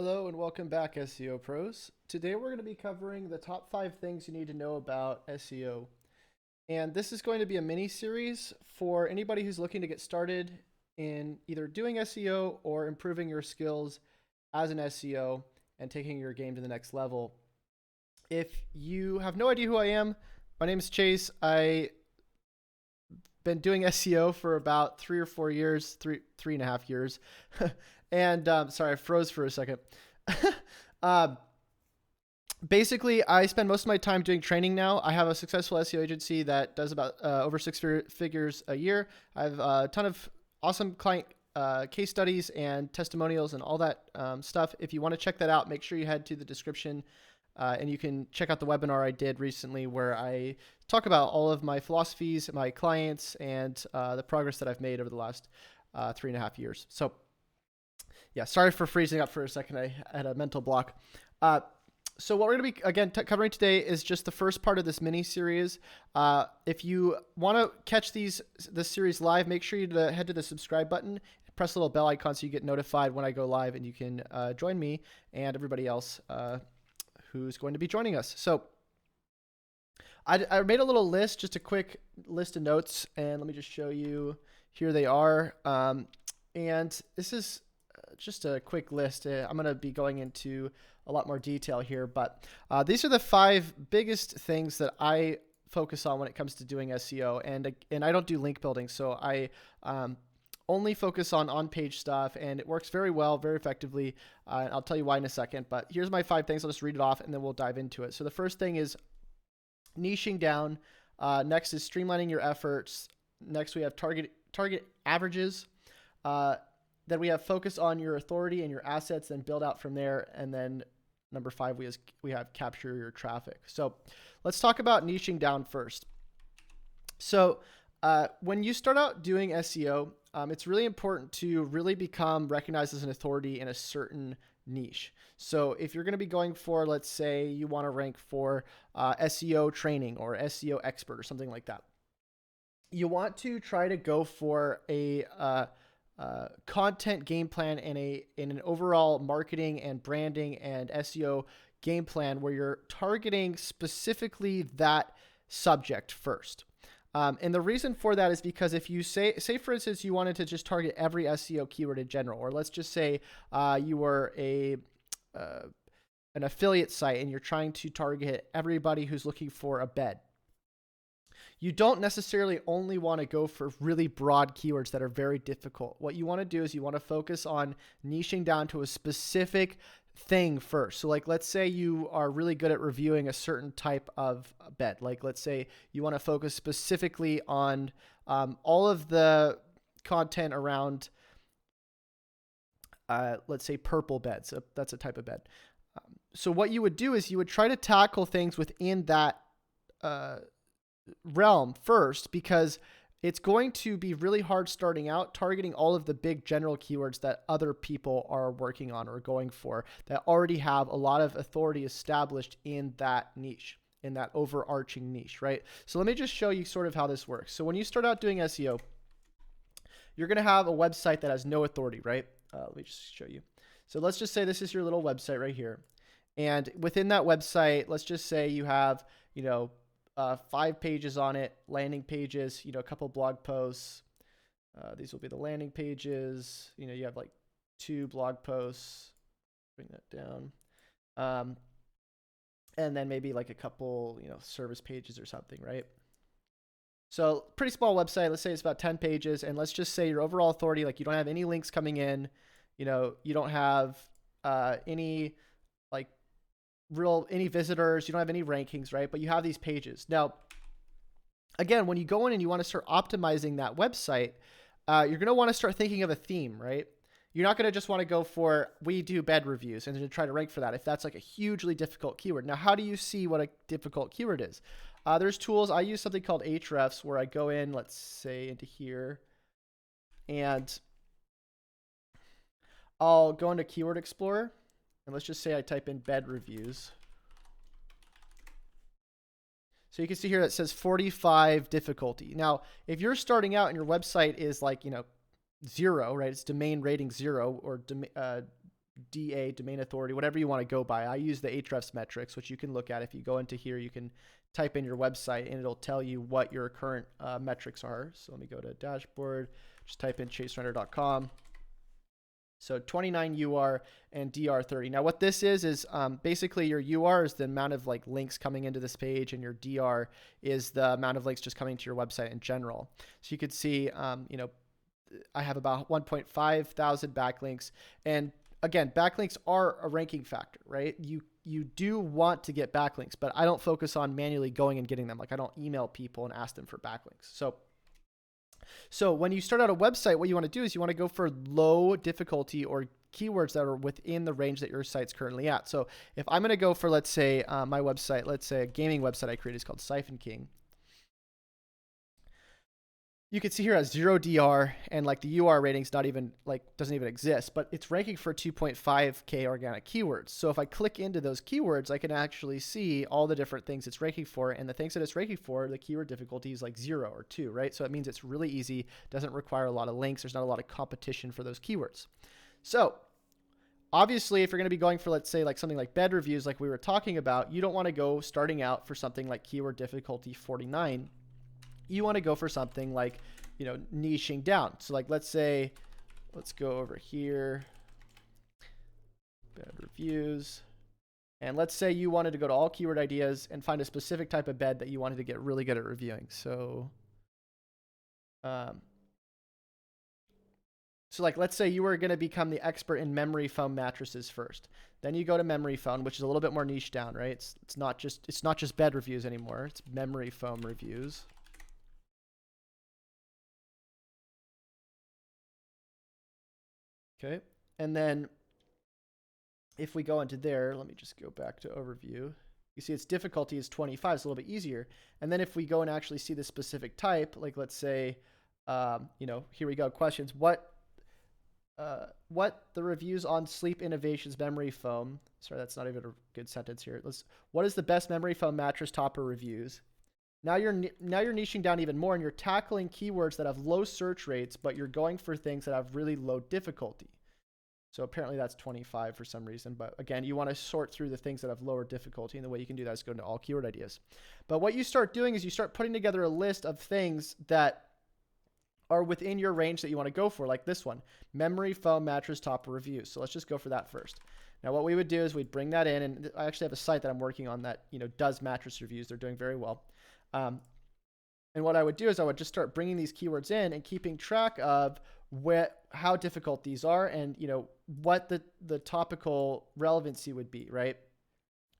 Hello and welcome back, SEO pros. Today we're going to be covering the top 5 things you need to know about SEO. And this is going to be a mini series for anybody who's looking to get started in either doing SEO or improving your skills as an SEO and taking your game to the next level. If you have no idea who I am, my name is Chase. I've been doing SEO for about 3 or 4 years, three and a half years. And sorry, I froze for a second. Basically, I spend most of my time doing training now. I have a successful SEO agency that does about over six figures a year. I have a ton of awesome client case studies and testimonials and all that stuff. If you want to check that out, make sure you head to the description and you can check out the webinar I did recently where I talk about all of my philosophies, my clients, and the progress that I've made over the last 3.5 years. So yeah, sorry for freezing up for a second. I had a mental block. So what we're going to be, again, covering today is just the first part of this mini series. If you want to catch this series live, make sure you head to the subscribe button, press the little bell icon so you get notified when I go live, and you can join me and everybody else who's going to be joining us. So I made a little list, just a quick list of notes, and let me just show you. Here they are. And this is just a quick list. I'm going to be going into a lot more detail here, but these are the 5 biggest things that I focus on when it comes to doing SEO. And I don't do link building, so I only focus on-page stuff, and it works very well, very effectively. I'll tell you why in a second, but here's my 5 things. I'll just read it off, and then we'll dive into it. So the first thing is niching down. Next is streamlining your efforts. Next, we have target averages. Then we have focus on your authority and your assets, then build out from there. And then number 5, we have capture your traffic. So let's talk about niching down first. So when you start out doing SEO, it's really important to really become recognized as an authority in a certain niche. So if you're going to be going for, let's say you want to rank for SEO training or SEO expert or something like that, you want to try to go for a content game plan and an overall marketing and branding and SEO game plan where you're targeting specifically that subject first. And the reason for that is because if you say for instance, you wanted to just target every SEO keyword in general, or let's just say you were an affiliate site and you're trying to target everybody who's looking for a bed. You don't necessarily only want to go for really broad keywords that are very difficult. What you want to do is you want to focus on niching down to a specific thing first. So like, let's say you are really good at reviewing a certain type of bed. Like, let's say you want to focus specifically on all of the content around, let's say, purple beds. So that's a type of bed. So what you would do is you would try to tackle things within that realm first, because it's going to be really hard starting out targeting all of the big general keywords that other people are working on or going for that already have a lot of authority established in that niche, in that overarching niche, right? So let me just show you sort of how this works. So when you start out doing SEO, you're going to have a website that has no authority, right? Let me just show you. So let's just say this is your little website right here. And within that website, let's just say you have, 5 pages on it, landing pages, a couple blog posts. These will be the landing pages. You have like 2 blog posts. Bring that down. And then maybe like a couple, service pages or something, right? So pretty small website. Let's say it's about 10 pages. And let's just say your overall authority, like you don't have any links coming in. You don't have any any visitors, you don't have any rankings, right? But you have these pages. Now, again, when you go in and you want to start optimizing that website, you're going to want to start thinking of a theme, right? You're not going to just want to go for, we do bed reviews and to try to rank for that if that's like a hugely difficult keyword. Now, how do you see what a difficult keyword is? There's tools. I use something called Ahrefs where I go in, let's say into here, and I'll go into Keyword Explorer. And let's just say I type in bed reviews. So you can see here that says 45 difficulty. Now, if you're starting out and your website is like, 0, right? It's domain rating 0 or DA, domain authority, whatever you want to go by. I use the Ahrefs metrics, which you can look at. If you go into here, you can type in your website and it'll tell you what your current metrics are. So let me go to dashboard, just type in chaserender.com. So 29 UR and DR 30. Now what this is basically your UR is the amount of like links coming into this page, and your DR is the amount of links just coming to your website in general. So you could see, you know, I have about 1.5 thousand backlinks. And again, backlinks are a ranking factor, right? You do want to get backlinks, but I don't focus on manually going and getting them. Like I don't email people and ask them for backlinks. So when you start out a website, what you want to do is you want to go for low difficulty or keywords that are within the range that your site's currently at. So if I'm going to go for, let's say my website, let's say a gaming website I created is called Siphon King. You can see here has 0 DR, and like the UR rating's not even like doesn't even exist, but it's ranking for 2.5K organic keywords. So if I click into those keywords, I can actually see all the different things it's ranking for, and the things that it's ranking for, the keyword difficulty is like 0 or 2, right? So it means it's really easy, doesn't require a lot of links. There's not a lot of competition for those keywords. So obviously, if you're going to be going for, let's say, like something like bed reviews, like we were talking about, you don't want to go starting out for something like keyword difficulty 49. You want to go for something like, you know, niching down. So like, let's say, let's go over here, bed reviews. And let's say you wanted to go to all keyword ideas and find a specific type of bed that you wanted to get really good at reviewing. So like, let's say you were going to become the expert in memory foam mattresses first. Then you go to memory foam, which is a little bit more niche down, right? It's not just bed reviews anymore. It's memory foam reviews. Okay, and then if we go into there, let me just go back to overview. You see its difficulty is 25, it's a little bit easier. And then if we go and actually see the specific type, like let's say, you know, here we go, questions. What the reviews on Sleep Innovations memory foam, sorry, that's not even a good sentence here. What is the best memory foam mattress topper reviews? Now you're niching down even more, and you're tackling keywords that have low search rates, but you're going for things that have really low difficulty. So apparently that's 25 for some reason. But again, you want to sort through the things that have lower difficulty. And the way you can do that is go into all keyword ideas. But what you start doing is you start putting together a list of things that are within your range that you want to go for, like this one, memory foam mattress topper reviews. So let's just go for that first. Now what we would do is we'd bring that in, and I actually have a site that I'm working on that, you know, does mattress reviews. They're doing very well. And what I would do is I would just start bringing these keywords in and keeping track of how difficult these are, and, you know, what the topical relevancy would be, right,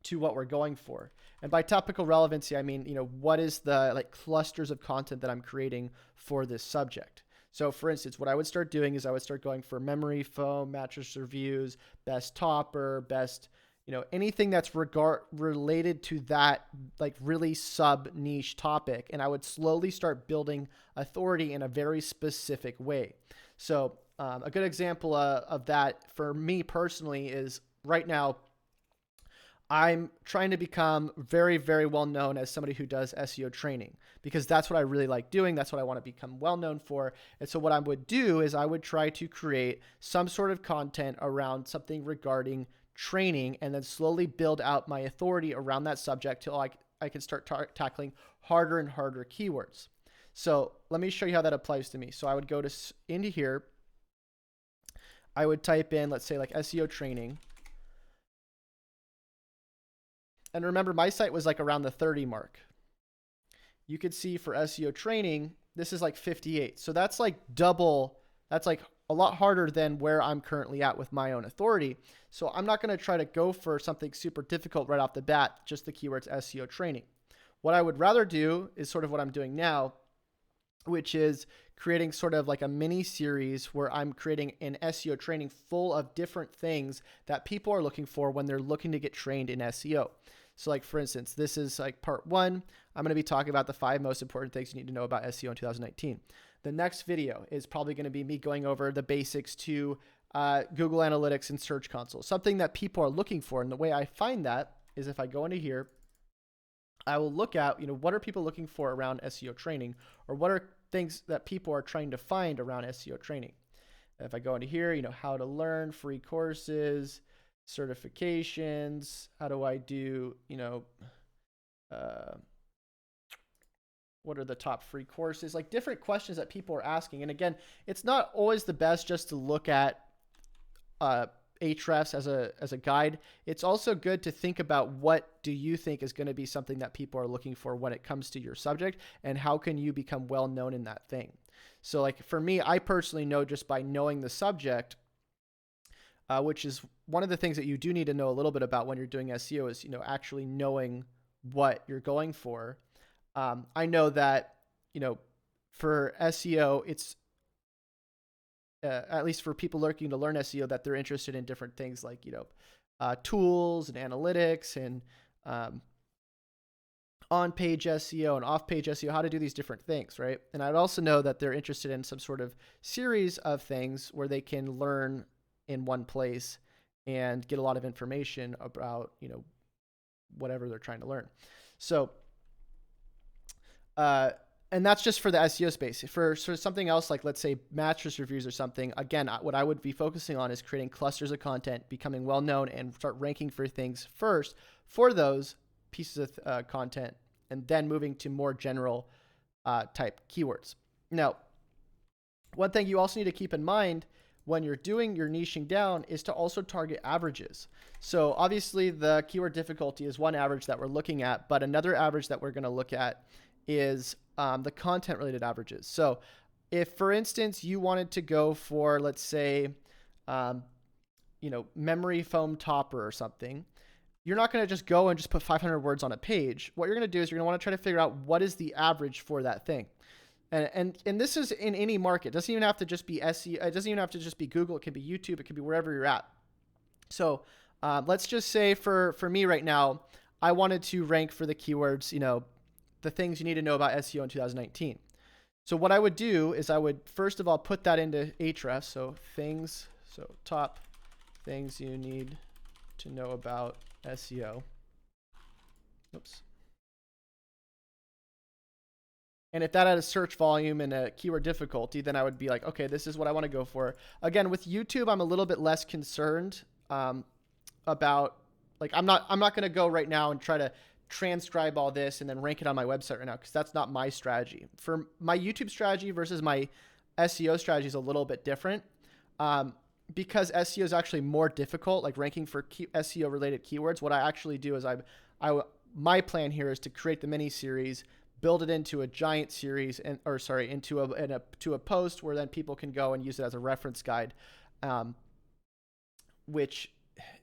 to what we're going for. And by topical relevancy, I mean, you know, what is the like clusters of content that I'm creating for this subject. So for instance, what I would start doing is I would start going for memory foam, mattress reviews, best topper, best, you know, anything that's related to that like really sub niche topic. And I would slowly start building authority in a very specific way. So a good example of that for me personally is right now, I'm trying to become very, very well known as somebody who does SEO training, because that's what I really like doing. That's what I want to become well known for. And so what I would do is I would try to create some sort of content around something regarding training, and then slowly build out my authority around that subject till I can start tackling harder and harder keywords. So let me show you how that applies to me. So I would go into here. I would type in, let's say, like SEO training. And remember, my site was like around the 30 mark. You could see for SEO training, this is like 58. So that's like double. That's like a lot harder than where I'm currently at with my own authority. So I'm not going to try to go for something super difficult right off the bat, just the keywords SEO training. What I would rather do is sort of what I'm doing now, which is creating sort of like a mini series where I'm creating an SEO training full of different things that people are looking for when they're looking to get trained in SEO. So like, for instance, this is like part 1. I'm going to be talking about the 5 most important things you need to know about SEO in 2019. The next video is probably going to be me going over the basics to Google Analytics and Search Console, something that people are looking for. And the way I find that is if I go into here, I will look at, you know, what are people looking for around SEO training, or what are things that people are trying to find around SEO training. if I go into here, how to learn, free courses, certifications, how do I do, uh, what are the top free courses, like different questions that people are asking. And again, it's not always the best just to look at Ahrefs as a guide. It's also good to think about what do you think is going to be something that people are looking for when it comes to your subject, and how can you become well known in that thing. So like for me, I personally know just by knowing the subject, which is one of the things that you do need to know a little bit about when you're doing SEO is, actually knowing what you're going for. I know that, for SEO, it's at least for people looking to learn SEO, that they're interested in different things like, tools and analytics and on-page SEO and off-page SEO, how to do these different things, right? And I'd also know that they're interested in some sort of series of things where they can learn in one place and get a lot of information about, whatever they're trying to learn. So, and that's just for the SEO space. For something else, like let's say mattress reviews or something, again, what I would be focusing on is creating clusters of content, becoming well known, and start ranking for things first for those pieces of content, and then moving to more general type keywords. Now, one thing you also need to keep in mind when you're doing your niching down is to also target averages. So obviously the keyword difficulty is one average that we're looking at, but another average that we're going to look at is the content related averages. So if, for instance, you wanted to go for, let's say, memory foam topper or something, you're not going to just go and just put 500 words on a page. What you're going to do is you're going to want to try to figure out what is the average for that thing. And this is in any market. It doesn't even have to just be SEO. It doesn't even have to just be Google. It can be YouTube. It can be wherever you're at. So let's just say for me right now, I wanted to rank for the keywords, the things you need to know about SEO in 2019. So what I would do is I would first of all put that into Ahrefs. So top things you need to know about SEO. Oops. And if that had a search volume and a keyword difficulty, then I would be like, okay, this is what I want to go for. Again, with YouTube, I'm a little bit less concerned about, like, I'm not going to go right now and try to transcribe all this and then rank it on my website right now, because that's not my strategy. For my YouTube strategy versus my SEO strategy is a little bit different, because SEO is actually more difficult, like ranking for SEO related keywords. What I actually do is my plan here is to create the mini series, build it into a giant series, into a post where then people can go and use it as a reference guide, which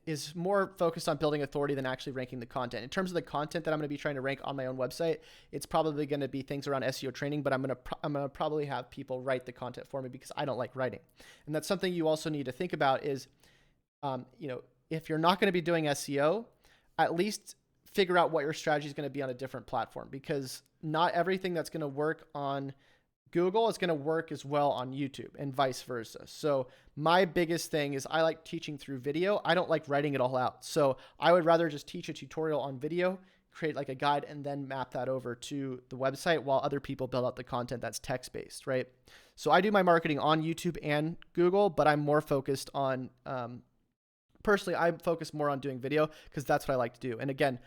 is more focused on building authority than actually ranking the content. In terms of the content that I'm going to be trying to rank on my own website, it's probably going to be things around SEO training, but I'm going to probably have people write the content for me because I don't like writing. And that's something you also need to think about is, if you're not going to be doing SEO, at least figure out what your strategy is going to be on a different platform, because not everything that's going to work on Google is going to work as well on YouTube, and vice versa. So my biggest thing is I like teaching through video. I don't like writing it all out. So I would rather just teach a tutorial on video, create like a guide, and then map that over to the website while other people build out the content that's text-based, right? So I do my marketing on YouTube and Google, but I'm more focused on, personally, I focus more on doing video because that's what I like to do. And again,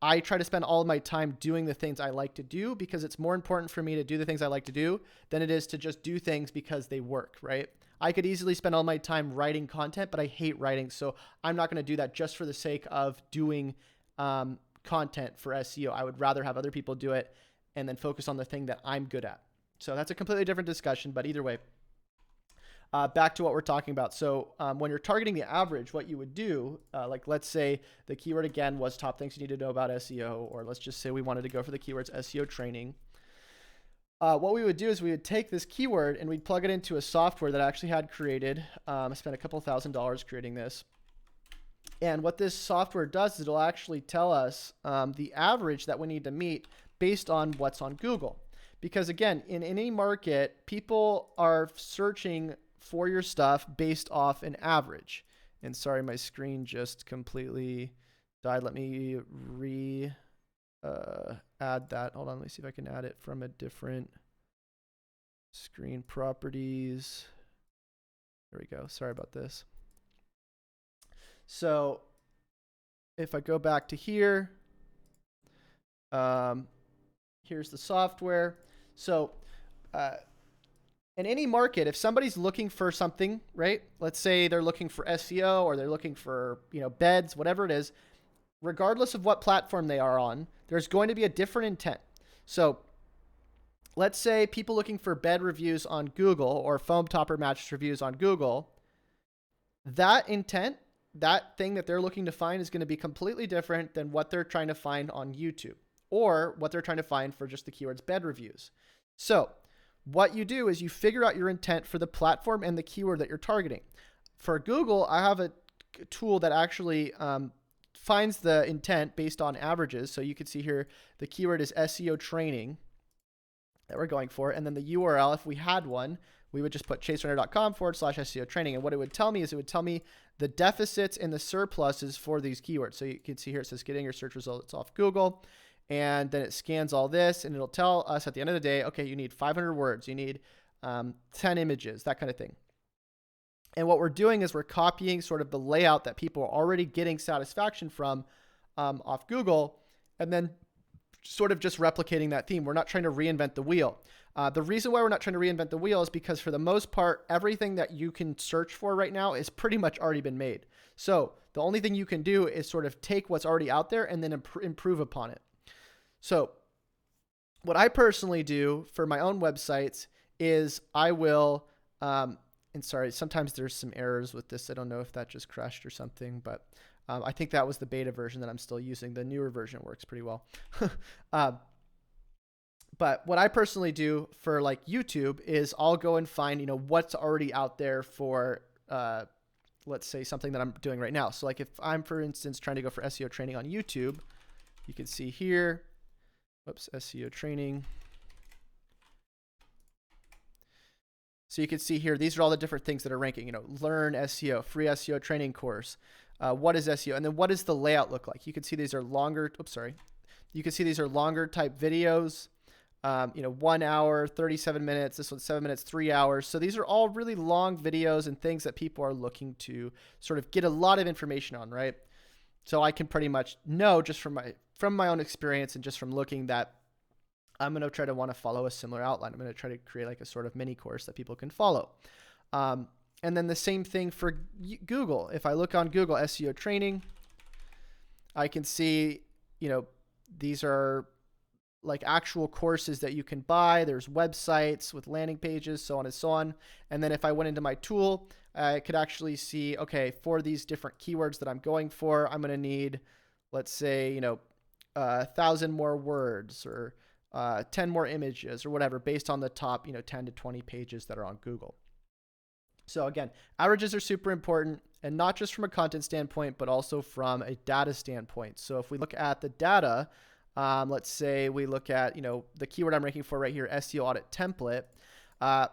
I try to spend all of my time doing the things I like to do, because it's more important for me to do the things I like to do than it is to just do things because they work, right? I could easily spend all my time writing content, but I hate writing. So I'm not going to do that just for the sake of doing content for SEO. I would rather have other people do it and then focus on the thing that I'm good at. So that's a completely different discussion, but either way, back to what we're talking about. So when you're targeting the average, what you would do, like let's say the keyword again was top things you need to know about SEO, or let's just say we wanted to go for the keywords SEO training. What we would do is we would take this keyword and we'd plug it into a software that I actually had created. I spent a couple $1,000s creating this. And what this software does is it'll actually tell us the average that we need to meet based on what's on Google. Because again, in any market, people are searching for your stuff based off an average. And sorry, my screen just completely died. Let me add that. Hold on, let me see if I can add it from a different screen. Properties. There we go. Sorry about this. So if I go back to here, here's the software. So in any market, if somebody's looking for something, right? Let's say they're looking for SEO or they're looking for, beds, whatever it is, regardless of what platform they are on, there's going to be a different intent. So let's say people looking for bed reviews on Google or foam topper mattress reviews on Google, that intent, that thing that they're looking to find is going to be completely different than what they're trying to find on YouTube or what they're trying to find for just the keywords bed reviews. So what you do is you figure out your intent for the platform and the keyword that you're targeting. For Google, I have a tool that actually finds the intent based on averages. So you can see here, the keyword is SEO Training that we're going for. And then the URL, if we had one, we would just put chaserunner.com/SEO Training. And what it would tell me is it would tell me the deficits and the surpluses for these keywords. So you can see here, it says getting your search results off Google. And then it scans all this and it'll tell us at the end of the day, okay, you need 500 words, you need 10 images, that kind of thing. And what we're doing is we're copying sort of the layout that people are already getting satisfaction from off Google, and then sort of just replicating that theme. We're not trying to reinvent the wheel. The reason why we're not trying to reinvent the wheel is because for the most part, everything that you can search for right now is pretty much already been made. So the only thing you can do is sort of take what's already out there and then improve upon it. So what I personally do for my own websites is I will, and sorry, sometimes there's some errors with this. I don't know if that just crashed or something, but I think that was the beta version that I'm still using. The newer version works pretty well. But what I personally do for like YouTube is I'll go and find, what's already out there for, let's say something that I'm doing right now. So like if I'm, for instance, trying to go for SEO training on YouTube, you can see here, SEO training. So you can see here, these are all the different things that are ranking, learn SEO, free SEO training course. What is SEO? And then what does the layout look like? You can see these are longer. You can see these are longer type videos. 1 hour, 37 minutes. This one's 7 minutes, 3 hours. So these are all really long videos and things that people are looking to sort of get a lot of information on, right? So I can pretty much know just from my own experience and just from looking that I'm going to try to want to follow a similar outline. I'm going to try to create like a sort of mini course that people can follow. And then the same thing for Google. If I look on Google SEO training, I can see, these are like actual courses that you can buy. There's websites with landing pages, so on and so on. And then if I went into my tool, I could actually see, okay, for these different keywords that I'm going for, I'm going to need, let's say, 1,000 more words or 10 more images or whatever, based on the top, 10 to 20 pages that are on Google. So again, averages are super important, and not just from a content standpoint, but also from a data standpoint. So if we look at the data, let's say we look at, the keyword I'm ranking for right here, SEO audit template.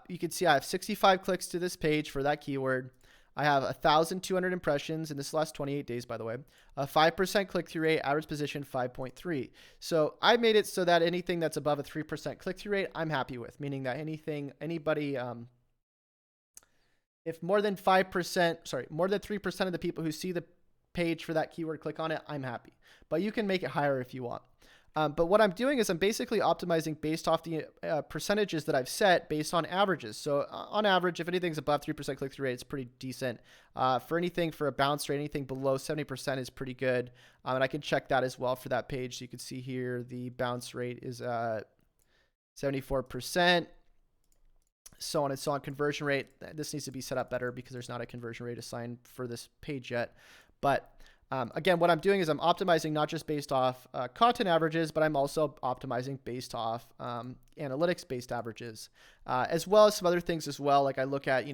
You can see I have 65 clicks to this page for that keyword. I have 1,200 impressions in this last 28 days, by the way. A 5% click-through rate, average position 5.3. So I made it so that anything that's above a 3% click-through rate, I'm happy with, meaning that anybody, if more than 3% of the people who see the page for that keyword click on it, I'm happy. But you can make it higher if you want. But what I'm doing is I'm basically optimizing based off the percentages that I've set based on averages. So on average, if anything's above 3% click-through rate, it's pretty decent. For anything for a bounce rate, anything below 70% is pretty good. And I can check that as well for that page. So you can see here the bounce rate is 74%. So on and so on. Conversion rate, this needs to be set up better because there's not a conversion rate assigned for this page yet. But again, what I'm doing is I'm optimizing not just based off content averages, but I'm also optimizing based off analytics-based averages, as well as some other things as well. Like I look at,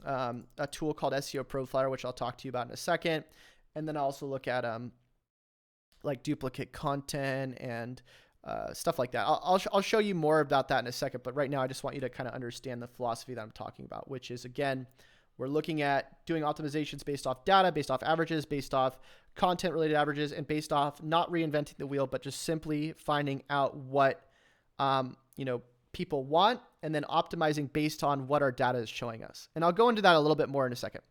a tool called SEO Profiler, which I'll talk to you about in a second. And then I also look at like duplicate content and stuff like that. I'll show you more about that in a second, but right now I just want you to kind of understand the philosophy that I'm talking about, which is, again, we're looking at doing optimizations based off data, based off averages, based off content-related averages, and based off not reinventing the wheel, but just simply finding out what, people want, and then optimizing based on what our data is showing us. And I'll go into that a little bit more in a second.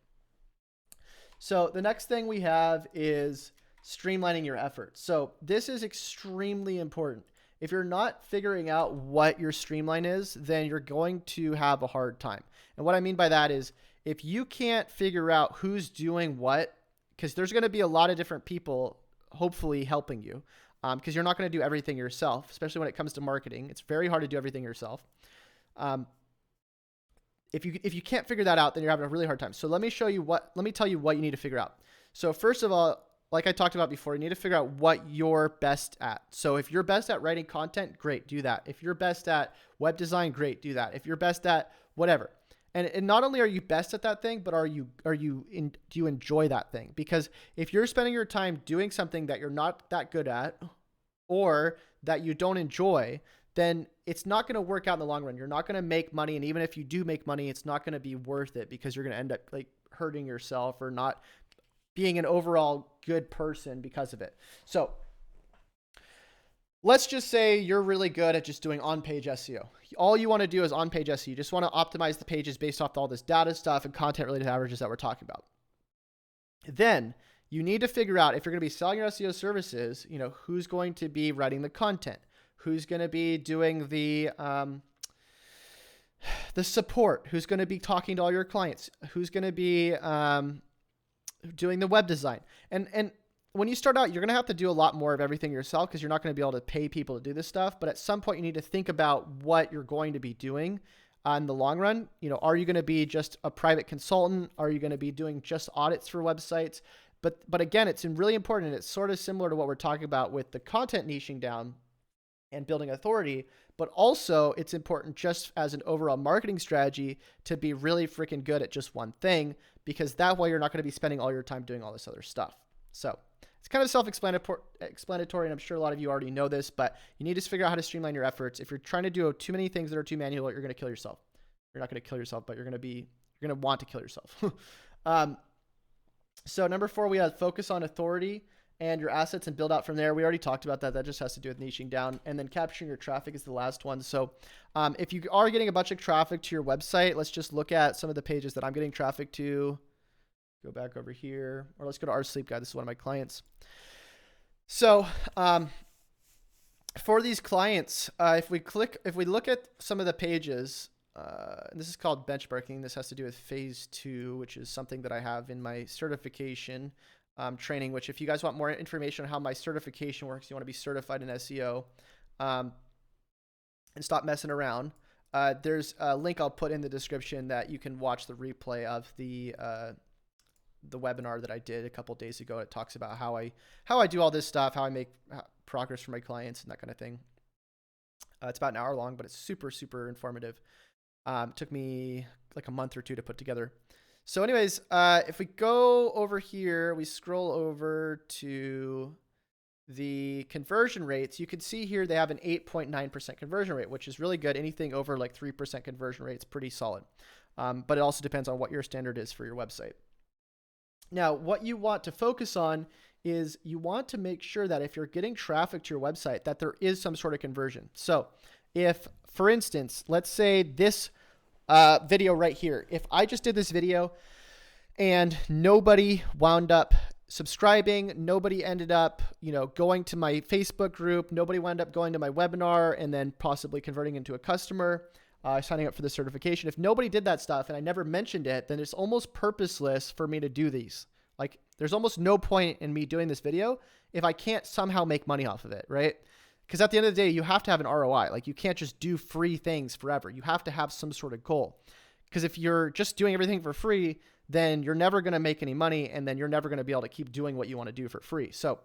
So the next thing we have is streamlining your efforts. So this is extremely important. If you're not figuring out what your streamline is, then you're going to have a hard time. And what I mean by that is if you can't figure out who's doing what, because there's going to be a lot of different people hopefully helping you, because you're not going to do everything yourself, especially when it comes to marketing. It's very hard to do everything yourself. If you can't figure that out, then you're having a really hard time. So let me tell you what you need to figure out. So first of all, like I talked about before, you need to figure out what you're best at. So if you're best at writing content, great, do that. If you're best at web design, great, do that. If you're best at whatever. And not only are you best at that thing, but do you enjoy that thing? Because if you're spending your time doing something that you're not that good at or that you don't enjoy, then it's not going to work out in the long run. You're not going to make money. And even if you do make money, it's not going to be worth it because you're going to end up like hurting yourself or not being an overall good person because of it. So let's just say you're really good at just doing on-page SEO. All you want to do is on-page SEO. You just want to optimize the pages based off all this data stuff and content-related averages that we're talking about. Then you need to figure out if you're going to be selling your SEO services, who's going to be writing the content, who's going to be doing the support, who's going to be talking to all your clients, who's going to be doing the web design. And when you start out, you're going to have to do a lot more of everything yourself because you're not going to be able to pay people to do this stuff. But at some point, you need to think about what you're going to be doing in the long run. Are you going to be just a private consultant? Are you going to be doing just audits for websites? But again, it's really important. And it's sort of similar to what we're talking about with the content niching down and building authority. But also, it's important just as an overall marketing strategy to be really freaking good at just one thing, because that way you're not going to be spending all your time doing all this other stuff. So it's kind of self-explanatory, and I'm sure a lot of you already know this, but you need to figure out how to streamline your efforts. If you're trying to do too many things that are too manual, you're going to kill yourself. You're not going to kill yourself, but you're going to want to kill yourself. So number 4, we have focus on authority and your assets and build out from there. We already talked about that. That just has to do with niching down. And then capturing your traffic is the last one. So if you are getting a bunch of traffic to your website, let's just look at some of the pages that I'm getting traffic to. Go back over here, or let's go to our sleep guide. This is one of my clients. So for these clients, if we look at some of the pages, and this is called benchmarking. This has to do with phase 2, which is something that I have in my certification training, which if you guys want more information on how my certification works, you want to be certified in SEO and stop messing around. There's a link I'll put in the description that you can watch the replay of the webinar that I did a couple days ago. It talks about how I do all this stuff, how I make progress for my clients and that kind of thing. It's about an hour long, but it's super, super informative. It took me like a month or 2 to put together. So anyways, if we go over here, we scroll over to the conversion rates, you can see here they have an 8.9% conversion rate, which is really good. Anything over like 3% conversion rate is pretty solid. But it also depends on what your standard is for your website. Now, what you want to focus on is you want to make sure that if you're getting traffic to your website, that there is some sort of conversion. So if, for instance, let's say this video right here, if I just did this video and nobody wound up subscribing, nobody ended up, going to my Facebook group, nobody wound up going to my webinar and then possibly converting into a customer, signing up for the certification. If nobody did that stuff and I never mentioned it, then it's almost purposeless for me to do these. Like there's almost no point in me doing this video if I can't somehow make money off of it, right? Because at the end of the day, you have to have an ROI. Like you can't just do free things forever. You have to have some sort of goal. Because if you're just doing everything for free, then you're never going to make any money, and then you're never going to be able to keep doing what you want to do for free. So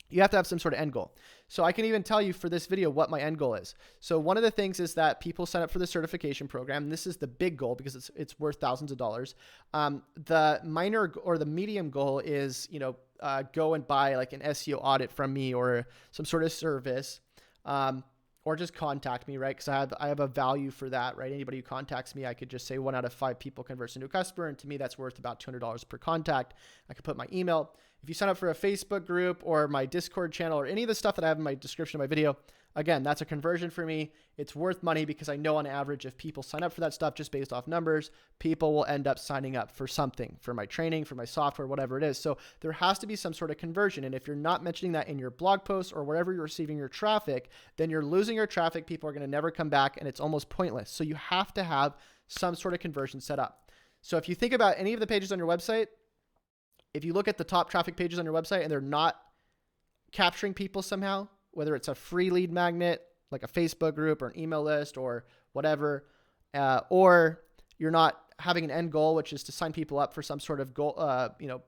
you have to have some sort of end goal. So I can even tell you for this video what my end goal is. So one of the things is that people sign up for the certification program. And this is the big goal because it's worth thousands of dollars. The minor or the medium goal is, go and buy like an SEO audit from me or some sort of service, or just contact me, right? Because I have a value for that, right? Anybody who contacts me, I could just say 1 out of 5 people converts into a customer. And to me, that's worth about $200 per contact. I could put my email. If you sign up for a Facebook group or my Discord channel or any of the stuff that I have in my description of my video, again, that's a conversion for me. It's worth money because I know on average, if people sign up for that stuff just based off numbers, people will end up signing up for something, for my training, for my software, whatever it is. So there has to be some sort of conversion. And if you're not mentioning that in your blog post or wherever you're receiving your traffic, then you're losing your traffic. People are going to never come back and it's almost pointless. So you have to have some sort of conversion set up. So if you think about any of the pages on your website, if you look at the top traffic pages on your website and they're not capturing people somehow, whether it's a free lead magnet, like a Facebook group or an email list or whatever, or you're not having an end goal, which is to sign people up for some sort of goal,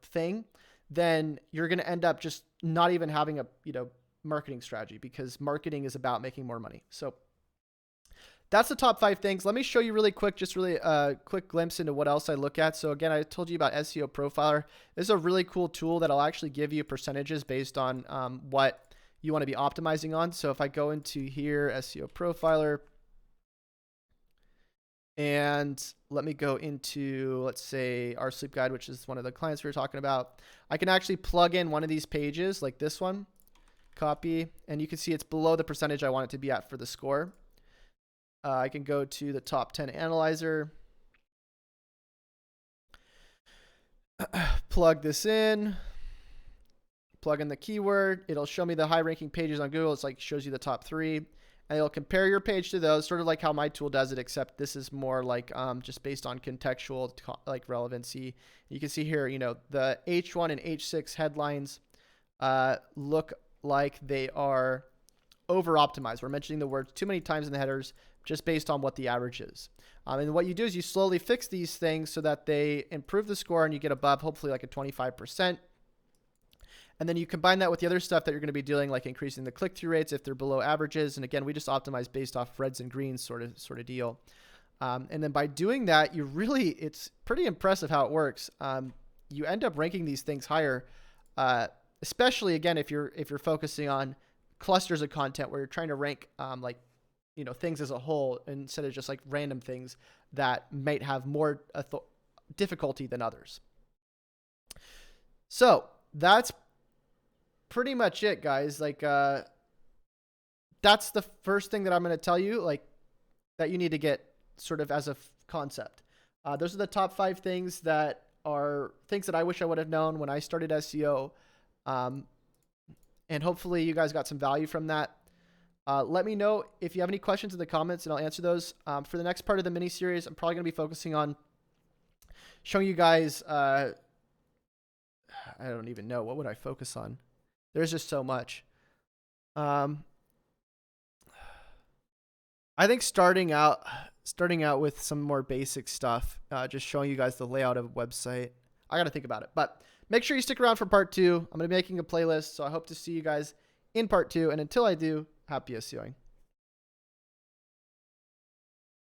thing, then you're going to end up just not even having a, marketing strategy, because marketing is about making more money. So that's the top 5 things. Let me show you really quick, just really a quick glimpse into what else I look at. So again, I told you about SEO Profiler. This is a really cool tool that'll actually give you percentages based on what you want to be optimizing on. So if I go into here, SEO Profiler, and let me go into, let's say, our sleep guide, which is one of the clients we were talking about. I can actually plug in one of these pages like this one, copy, and you can see it's below the percentage I want it to be at for the score. I can go to the top 10 analyzer, plug this in, plug in the keyword. It'll show me the high ranking pages on Google. It's like shows you the top 3, and it'll compare your page to those, sort of like how my tool does it, except this is more like just based on contextual like relevancy. You can see here, the H1 and H6 headlines look like they are over optimized. We're mentioning the word too many times in the headers just based on what the average is. And what you do is you slowly fix these things so that they improve the score and you get above hopefully like a 25%. And then you combine that with the other stuff that you're going to be doing, like increasing the click-through rates if they're below averages. And again, we just optimize based off reds and greens sort of deal. And then by doing that, it's pretty impressive how it works. You end up ranking these things higher, especially again, if you're focusing on clusters of content where you're trying to rank things as a whole instead of just like random things that might have more difficulty than others. So that's pretty much it, guys. Like, that's the first thing that I'm going to tell you, like, that you need to get sort of as a concept. Those are the top 5 things that are things that I wish I would have known when I started SEO. And hopefully you guys got some value from that. Let me know if you have any questions in the comments and I'll answer those. For the next part of the mini series, I'm probably going to be focusing on showing you guys, I don't even know. What would I focus on? There's just so much. I think starting out with some more basic stuff, just showing you guys the layout of a website. I got to think about it, but make sure you stick around for part 2. I'm going to be making a playlist, so I hope to see you guys in part 2. And until I do, happy SEOing.